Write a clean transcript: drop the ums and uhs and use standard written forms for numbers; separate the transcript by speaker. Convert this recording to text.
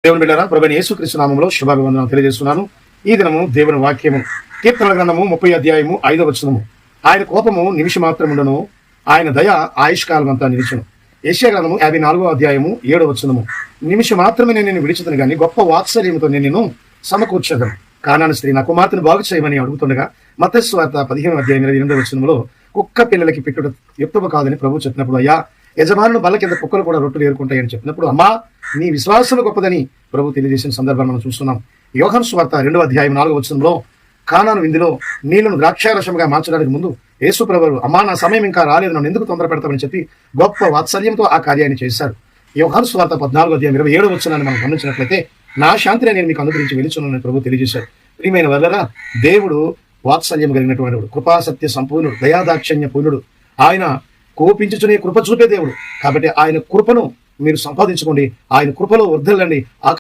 Speaker 1: దేవుని బిడ్డారా, ప్రభువైన యేసుక్రీస్తు నామములో శుభాభివందనాలు తెలియజేస్తున్నాను. ఈ దినము దేవుని వాక్యము కీర్తనల గ్రంథము 30 అధ్యాయము 5వ వచనము. ఆయన కోపము నిమిషం మాత్రముండును, ఆయన దయ ఆయుష్కాలం అంతా నిలిచును. యెషయా గ్రంథము 54వ అధ్యాయము 7వ వచనము. నిమిషం మాత్రమే నేను విడిచితను గాని గొప్ప వాత్సల్యముతో నేను సమకూర్చదను. కానాను స్త్రీ నా కుమార్తెను బాగు చేయమని అడుగుతుండగా మత్తయి సువార్త 15వ అధ్యాయం 28వ వచనములో కుక్క పిల్లలకి పెట్టుట యుక్తము కాదని ప్రభువు చెప్పినప్పుడు, అయ్యా యజమానులు బల్ల కింద కుక్కలు కూడా రొట్టెలు ఏరుకుంటాయని చెప్పినప్పుడు, అమ్మా నీ విశ్వాసం గొప్పదని ప్రభు తెలియజేసిన సందర్భాన్ని మనం చూస్తున్నాం. యోహాను సువార్త 2వ అధ్యాయం 4వ వచనంలో కానాను విందులో నీళ్లను ద్రాక్షారసముగా మార్చడానికి ముందు యేసు ప్రభువు, అమ్మా నా సమయం ఇంకా రాలేదు, నన్ను ఎందుకు తొందర పెడతామని చెప్పి గొప్ప వాత్సల్యంతో ఆ కార్యాన్ని చేశాడు. యోహాను సువార్త 14వ అధ్యాయం 27వ వచనాన్ని మనం గమనించినట్లయితే, నా శాంతిని నేను మీకు అనుగ్రహించి వెలుచున్నానని ప్రభు తెలియజేశాడు. ప్రియమైన వల్లరా, దేవుడు వాత్సల్యం కలిగినటువంటి వాడు, కృపాసత్య సంపూర్ణుడు, దయాదాక్షిణ్య పూర్ణుడు. ఆయన కోపించుచునే కృప చూపే దేవుడు. కాబట్టి ఆయన కృపను మీరు సంపాదించుకోండి, ఆయన కృపలో వర్ధిల్లండి.